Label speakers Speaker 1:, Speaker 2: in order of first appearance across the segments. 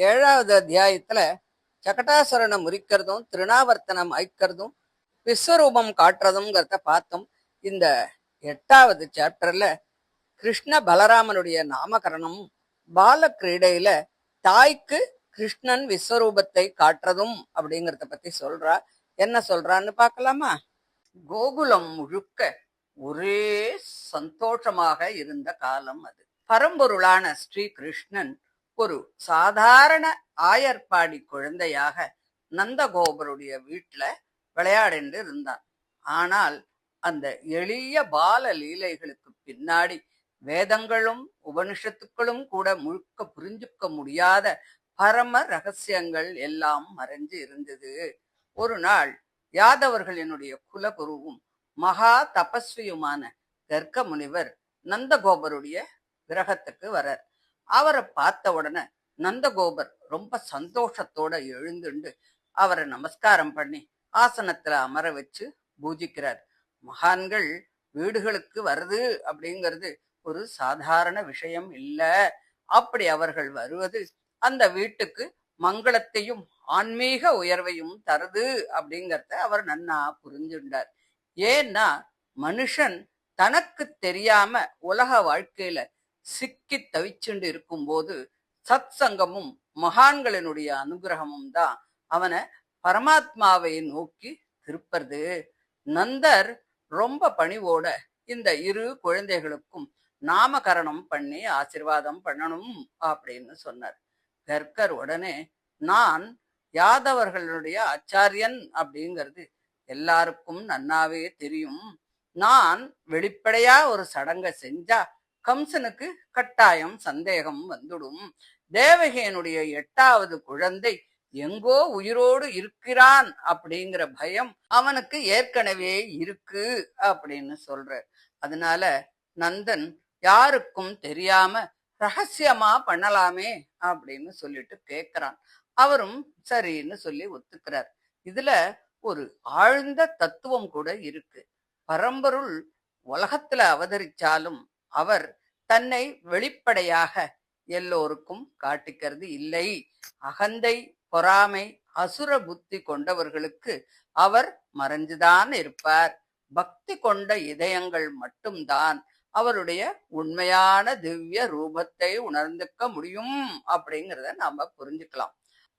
Speaker 1: 7வது அத்தியாயத்துல சகடாசுரனை முறிக்கிறதும் திருநாவர்த்தனம் ஐக்கிறதும் விஸ்வரூபம் காட்டுறதுங்கிறத பார்த்தோம். இந்த 8வது சாப்டர்ல கிருஷ்ண பலராமனுடைய நாமகரணம் பால கிரீடையில தாய்க்கு கிருஷ்ணன் விஸ்வரூபத்தை காட்டுறதும் அப்படிங்கிறத பத்தி சொல்றா. என்ன சொல்றான்னு பார்க்கலாமா? கோகுலம் முழுக்க ஒரே சந்தோஷமாக இருந்த காலம் அது. பரம்பொருளான ஸ்ரீ கிருஷ்ணன் ஒரு சாதாரண ஆயர்பாடி குழந்தையாக நந்தகோபருடைய வீட்டுல விளையாடிண்டு இருந்தான். ஆனால் அந்த எளிய பால லீலைகளுக்கு பின்னாடி வேதங்களும் உபனிஷத்துக்களும் கூட முழுக்க புரிஞ்சுக்க முடியாத பரம ரகசியங்கள் எல்லாம் மறைஞ்சு இருந்தது. ஒரு நாள் யாதவர்களினுடைய குலகுருவும் மகா தபஸ்வியுமான கர்க்க முனிவர் நந்தகோபருடைய கிரகத்துக்கு வரார். அவரை பார்த்த உடனே நந்தகோபர் ரொம்ப சந்தோஷத்தோட எழுந்துண்டு அவரை நமஸ்காரம் பண்ணி ஆசனத்துல அமர வச்சு பூஜிக்கிறார். மகான்கள் வீடுகளுக்கு வருது அப்படிங்கிறது ஒரு சாதாரண விஷயம் இல்ல. அப்படி அவர்கள் வருவது அந்த வீட்டுக்கு மங்களத்தையும் ஆன்மீக உயர்வையும் தருது அப்படிங்கிறத அவர் நன்னா புரிஞ்சுண்டார். ஏன்னா மனுஷன் தனக்கு தெரியாம உலக வாழ்க்கையில சிக்கி தவிச்சுண்டு இருக்கும் போது சத் சங்கமும் மகான்களினுடைய அனுகிரகமும் தான் அவனை பரமாத்மாவை நோக்கி திருப்பது. நந்தர் ரொம்ப பணிவோட இந்த இரு குழந்தைகளுக்கும் நாமகரணம் பண்ணி ஆசீர்வாதம் பண்ணணும் அப்படின்னு சொன்னார். கர்க்கர் உடனே, நான் யாதவர்களுடைய ஆச்சாரியன் அப்படிங்கிறது எல்லாருக்கும் நன்னாவே தெரியும். நான் வெளிப்படையா ஒரு சடங்கை செஞ்சா கம்சனுக்கு கட்டாயம் சந்தேகம் வந்துடும். தேவகியனுடைய 8வது குழந்தை எங்கோ உயிரோடு இருக்கிறான் அப்படிங்கிற பயம் அவனுக்கு ஏற்கனவே இருக்கு அப்படின்னு சொல்ற. அதனால நந்தன் யாருக்கும் தெரியாம ரகசியமா பண்ணலாமே அப்படின்னு சொல்லிட்டு கேட்கிறான். அவரும் சரின்னு சொல்லி ஒத்துக்கிறார். இதுல ஒரு ஆழ்ந்த தத்துவம் கூட இருக்கு. பரம்பொருள் உலகத்துல அவதரிச்சாலும் அவர் தன்னை வெளிப்படையாக எல்லோருக்கும் காட்டிக்கிறது இல்லை. அகந்தை, பொறாமை, அசுர புத்தி கொண்டவர்களுக்கு அவர் மறைஞ்சுதான் இருப்பார். பக்தி கொண்ட இதயங்கள் மட்டும்தான் அவருடைய உண்மையான திவ்ய ரூபத்தை உணர்ந்துக்க முடியும் அப்படிங்கிறத நாம புரிஞ்சுக்கலாம்.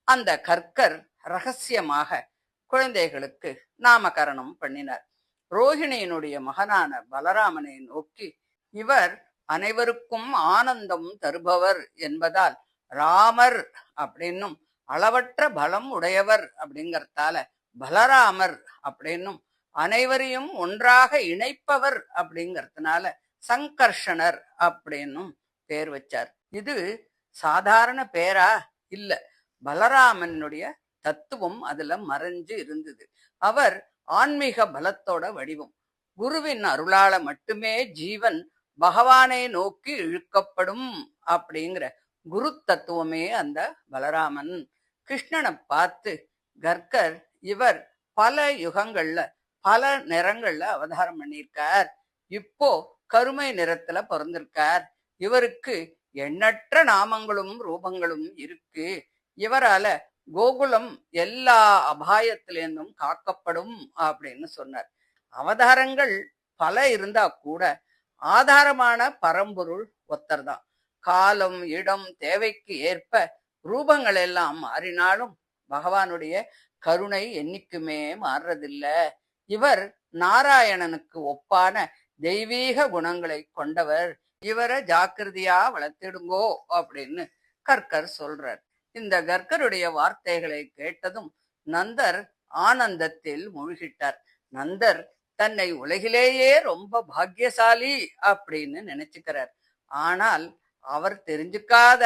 Speaker 1: அந்த கர்க்கர் ரகசியமாக குழந்தைகளுக்கு நாமகரணம் பண்ணினார். ரோஹிணியினுடைய மகனான பலராமனை நோக்கி, இவர் அனைவருக்கும் ஆனந்தம் தருபவர் என்பதால் ராமர் அப்படின்னும், அளவற்ற பலம் உடையவர் அப்படிங்கறதால பலராமர் அப்படின்னும், அனைவரையும் ஒன்றாக இணைப்பவர் அப்படிங்கறதுனால சங்கர்ஷனர் அப்படின்னும் பேர் வச்சார். இது சாதாரண பேரா இல்ல, பலராமனுடைய தத்துவம் அதுல மறைஞ்சு இருந்தது. அவர் ஆன்மீக பலத்தோட வடிவம். குருவின் அருளால மட்டுமே ஜீவன் பகவானை நோக்கி இழுக்கப்படும் அப்படிங்கிற குரு தத்துவமே அந்த பலராமன். கிருஷ்ணனை பார்த்து கர்க்கர், இவர் பல யுகங்கள்ல பல நிறங்கள்ல அவதாரம் பண்ணியிருக்கார். இப்போ கருமை நிறத்துல பிறந்திருக்கார். இவருக்கு எண்ணற்ற நாமங்களும் ரூபங்களும் இருக்கு. இவரால கோகுலம் எல்லா அபாயத்திலேருந்தும் காக்கப்படும் அப்படின்னு சொன்னார். அவதாரங்கள் பல இருந்தா கூட ஆதாரமான பரம்பொருள் ஒத்தர்தான். காலம் இடம் தேவைக்கு ஏற்ப ரூபங்கள் எல்லாம் மாறினாலும் பகவானுடைய கருணை என்னைக்குமே மாறுறதில்ல. இவர் நாராயணனுக்கு ஒப்பான தெய்வீக குணங்களை கொண்டவர். இவரை ஜாக்கிரதையா வளர்த்திடுங்கோ அப்படின்னு கர்க்கர் சொல்றார். இந்த கர்க்கருடைய வார்த்தைகளை கேட்டதும் நந்தர் ஆனந்தத்தில் மூழ்கிட்டார். நந்தர் தன்னை உலகிலேயே ரொம்ப பாக்கியசாலி அப்படின்னு நினைச்சுக்கிறார். ஆனால் அவர் தெரிஞ்சுக்காத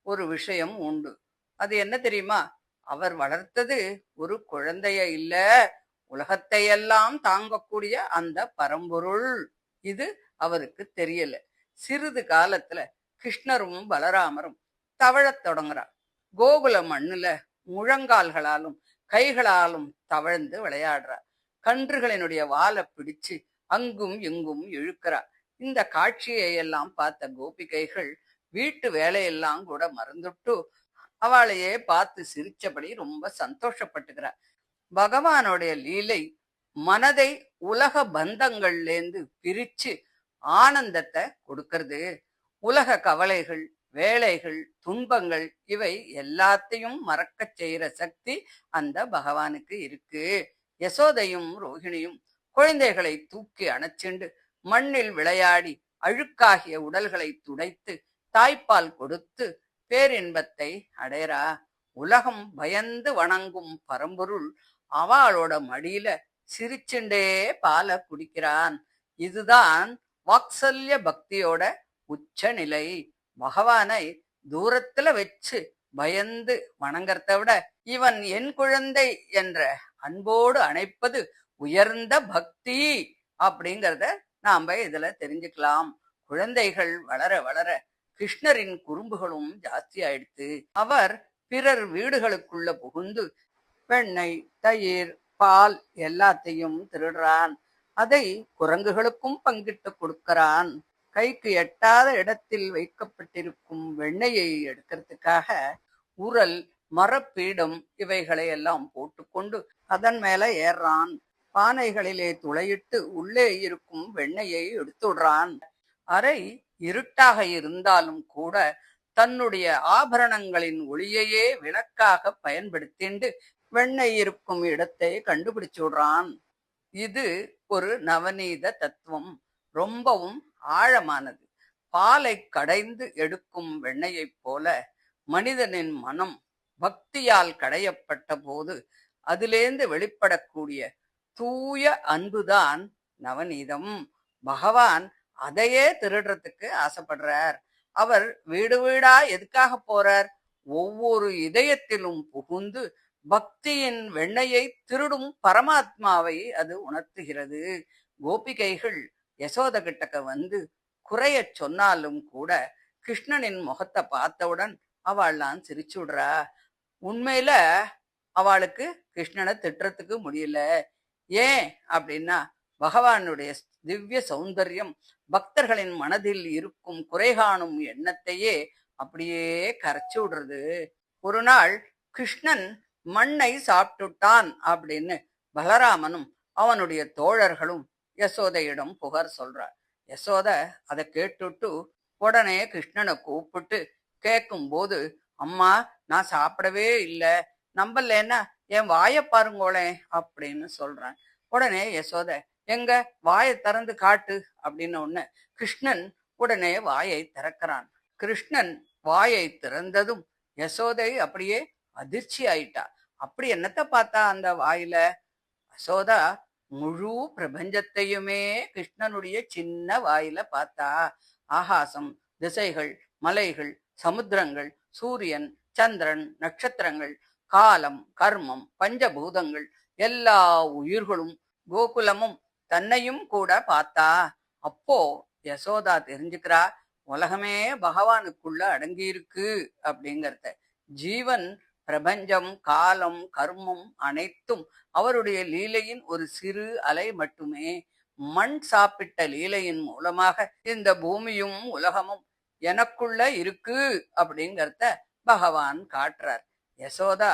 Speaker 1: ஒரு விஷயம் உண்டு. அது என்ன தெரியுமா? அவர் வளர்த்தது ஒரு குழந்தைய இல்ல, உலகத்தையெல்லாம் தாங்கக்கூடிய அந்த பரம்பொருள். இது அவருக்கு தெரியல. சிறிது காலத்துல கிருஷ்ணரும் பலராமரும் தவழத் தொடங்குறார். கோகுல மண்ணுல முழங்கால்களாலும் கைகளாலும் தவழ்ந்து விளையாடுறார். கன்றுகளினுடைய வாலை பிடிச்சு அங்கும் இங்கும் இழுக்கிறார். இந்த காட்சியை எல்லாம் பார்த்த கோபிகைகள் வீட்டு வேலையெல்லாம் கூட மறந்துட்டு அவளையே பார்த்து சிரிச்சபடி ரொம்ப சந்தோஷப்பட்டுக்கிறார். பகவானுடைய லீலை மனதை உலக பந்தங்கள்லேந்து பிரிச்சு ஆனந்தத்தை கொடுக்கறது. உலக கவலைகள், வேலைகள், துன்பங்கள் இவை எல்லாத்தையும் மறக்கச் செய்யற சக்தி அந்த பகவானுக்கு இருக்கு. யசோதையும் ரோகிணியும் குழந்தைகளை தூக்கி அணைச்சிண்டு மண்ணில் விளையாடி அழுக்காகிய உடல்களை துடைத்து தாய்ப்பால் கொடுத்து பேரின்பத்தை அடையறா. உலகம் பயந்து வணங்கும் பரம்பொருள் அவளோட மடியில சிரிச்சுண்டே பாலை குடிக்கிறான். இதுதான் வாத்சல்ய பக்தியோட உச்ச நிலை. பகவானை தூரத்துல வச்சு பயந்து வணங்கறத விட இவன் என் குழந்தை என்ற அன்போடு அணைப்பது உயர்ந்த பக்தி அப்படிங்கிறத நாம இதுல தெரிஞ்சுக்கலாம். குழந்தைகள் வளர வளர கிருஷ்ணரின் குறும்புகளும் ஜாஸ்தி ஆயிடுத்து. அவர் பிறர் வீடுகளுக்குள்ள புகுந்து வெண்ணெய், தயிர், பால் எல்லாத்தையும் திருடுறான். அதை குரங்குகளுக்கும் பங்கிட்டு கொடுக்கிறான். கைக்கு எட்டாத இடத்தில் வைக்கப்பட்டிருக்கும் வெண்ணெயை எடுக்கிறதுக்காக உரல், மரப்பீடம் இவைகளை எல்லாம் போட்டுக்கொண்டு அதன் மேல ஏறான். பானைகளிலே துளையிட்டு உள்ளே இருக்கும் வெண்ணெயை எடுத்துடுறான். அறை இருட்டாக இருந்தாலும் கூட தன்னுடைய ஆபரணங்களின் ஒளியையே விளக்காக பயன்படுத்திண்டு வெண்ணெய் இருக்கும் இடத்தை கண்டுபிடிச்சு விடுறான். இது ஒரு நவநீத தத்துவம், ரொம்பவும் ஆழமானது. பாலை கடைந்து எடுக்கும் வெண்ணெயைப் போல மனிதனின் மனம் பக்தியால் கடையப்பட்ட போது அதிலேந்து வெளிப்படக்கூடிய தூய அன்புதான் நவநீதம். பகவான் அதையே திருடுறதுக்கு ஆசைப்படுறார். அவர் வீடு வீடா எதுக்காக போறார்? ஒவ்வொரு இதயத்திலும் புகுந்து பக்தியின் வெண்ணையை திருடும் பரமாத்மாவை அது உணர்த்துகிறது. கோபிகைகள் யசோத கிட்டக்க வந்து குறைய சொன்னாலும் கூட கிருஷ்ணனின் முகத்தை பார்த்தவுடன் அவள்லாம் சிரிச்சு விடுறா. உண்மையில அவளுக்கு கிருஷ்ணனை திட்டுறதுக்கு முடியல. ஏன் அப்படின்னா பகவானுடைய திவ்ய சௌந்தர்யம் பக்தர்களின் மனதில் இருக்கும் குறை காணும் எண்ணத்தையே அப்படியே கரைச்சு விடுறது. ஒரு நாள் கிருஷ்ணன் மண்ணை சாப்பிட்டுட்டான் அப்படின்னு பலராமனும் அவனுடைய தோழர்களும் யசோதையிடம் புகார் சொல்றார். யசோத அதை கேட்டுட்டு உடனே கிருஷ்ணனை கூப்பிட்டு கேட்கும் போது, அம்மா நான் சாப்பிடவே இல்லை, நம்பலன்னா என் வாயை பாருங்கோளேன் அப்படின்னு சொல்றான். உடனே யசோத எங்க வாயை திறந்து காட்டு அப்படின்னு ஒண்ணு கிருஷ்ணன் உடனே வாயை திறக்கிறான். கிருஷ்ணன் வாயை திறந்ததும் யசோதை அப்படியே அதிர்ச்சி ஆயிட்டா. அப்படி என்னத்தை பார்த்தா அந்த வாயில? யசோதா முழு பிரபஞ்சத்தையுமே கிருஷ்ணனுடைய சின்ன வாயில பார்த்தா. ஆகாசம், திசைகள், மலைகள், சமுத்திரங்கள், சூரியன், சந்திரன், நட்சத்திரங்கள், காலம், கர்மம், பஞ்சபூதங்கள், எல்லா உயிர்களும், கோகுலமும் தன்னையும் கூட பார்த்தா. அப்போ யசோதா தெரிஞ்சுக்கிறா உலகமே பகவானுக்குள்ள அடங்கி இருக்கு அப்படிங்கறத. ஜீவன், பிரபஞ்சம், காலம், கர்மம் அனைத்தும் அவருடைய லீலையின் ஒரு சிறு அலை மட்டுமே. மண் சாப்பிட்ட லீலையின் மூலமாக இந்த பூமியும் உலகமும் எனக்குள்ள இருக்கு அப்படிங்கறத பகவான் காட்டுறார். யசோதா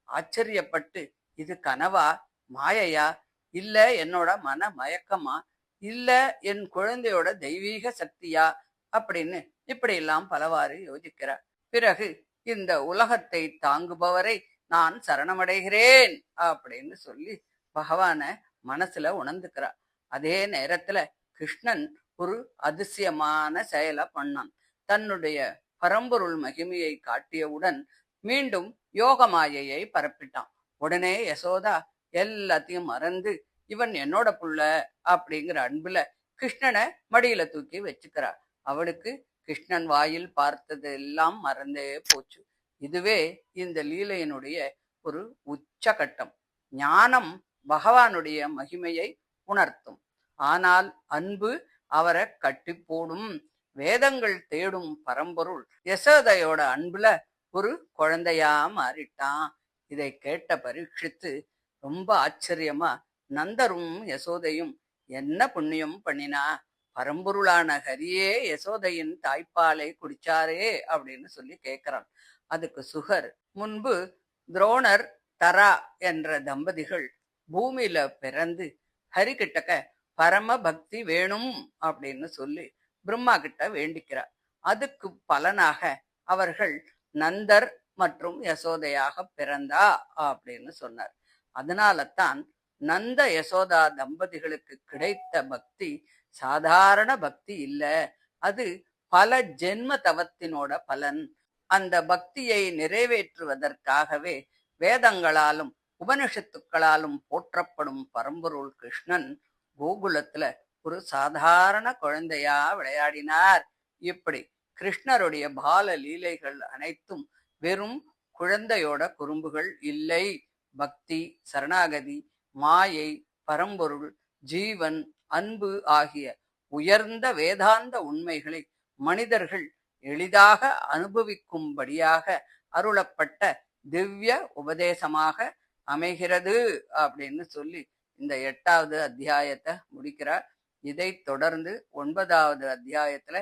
Speaker 1: ஆச்சரியப்பட்டு இது கனவா, மாயையா, இல்ல என்னோட மன மயக்கமா, இல்ல என் குழந்தையோட தெய்வீக சக்தியா அப்படின்னு இப்படி எல்லாம் பலவாறு யோசிக்கிறார். பிறகு இந்த உலகத்தை தாங்குபவரை நான் சரணமடைகிறேன் அப்படின்னு சொல்லி பகவான மனசுல உணர்ந்துக்கிறார். அதே நேரத்துல கிருஷ்ணன் ஒரு அதிசயமான செயலை பண்ணான். தன்னுடைய பரம்பொருள் மகிமையை காட்டியவுடன் மீண்டும் யோக மாயையை பரப்பிட்டான். உடனே யசோதா எல்லாத்தையும் மறந்து இவன் என்னோட புள்ள அப்படிங்கிற அன்புல கிருஷ்ணனை மடியில தூக்கி வச்சுக்கிறா. அவளுக்கு கிருஷ்ணன் வாயில் பார்த்தது எல்லாம் மறந்தே போச்சு. இதுவே இந்த லீலையினுடைய ஒரு உச்சகட்டம். ஞானம் பகவானுடைய மகிமையை உணர்த்தும், ஆனால் அன்பு அவரை கட்டி போடும். வேதங்கள் தேடும் பரம்பொருள் யசோதையோட அன்புல ஒரு குழந்தையா மாறிட்டான். இதை கேட்ட பரீட்சித்து ரொம்ப ஆச்சரியமா நந்தரும் யசோதையும் என்ன புண்ணியம் பண்ணினா, பரம்பொருளான ஹரியே யசோதையின் தாய்ப்பாலை குடிச்சாரே அப்படின்னு சொல்லி கேட்கிறான். அதுக்கு சுகர், முன்பு துரோணர் தரா என்ற தம்பதிகள் பூமியில பிறந்து ஹரிகிட்டக்க பரம பக்தி வேணும் அப்படின்னு சொல்லி பிரம்மா கிட்ட வேண்டிக்கிறார். அதுக்கு பலனாக அவர்கள் நந்தர் மற்றும் யசோதையாக பிறந்தா அப்படின்னு சொன்னார். அதனால தான் நந்த யசோதா தம்பதிகளுக்கு கிடைத்த பக்தி சாதாரண பக்தி இல்ல, அது பல ஜென்ம தவத்தினோட பலன். அந்த பக்தியை நிறைவேற்றுவதற்காகவே வேதங்களாலும் உபனிஷத்துக்களாலும் போற்றப்படும் பரம்பொருள் கிருஷ்ணன் கோகுலத்துல ஒரு சாதாரண குழந்தையா விளையாடினார். இப்படி கிருஷ்ணருடைய பால லீலைகள் அனைத்தும் வெறும் குழந்தையோட குறும்புகள் இல்லை. பக்தி, சரணாகதி, மாயை, பரம்பொருள், ஜீவன், அன்பு ஆகிய உயர்ந்த வேதாந்த உண்மைகளை மனிதர்கள் எளிதாக அனுபவிக்கும்படியாக அருளப்பட்ட திவ்ய உபதேசமாக அமைகிறது அப்படின்னு சொல்லி இந்த 8வது அத்தியாயத்தை முடிக்கிறார். இதை தொடர்ந்து 9வது அத்தியாயத்துல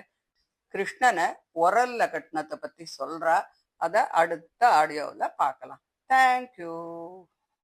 Speaker 1: கிருஷ்ணனை உரல்ல கட்டினத்தை பத்தி சொல்றா. அத அடுத்த ஆடியோவில் பார்க்கலாம். தேங்க்யூ.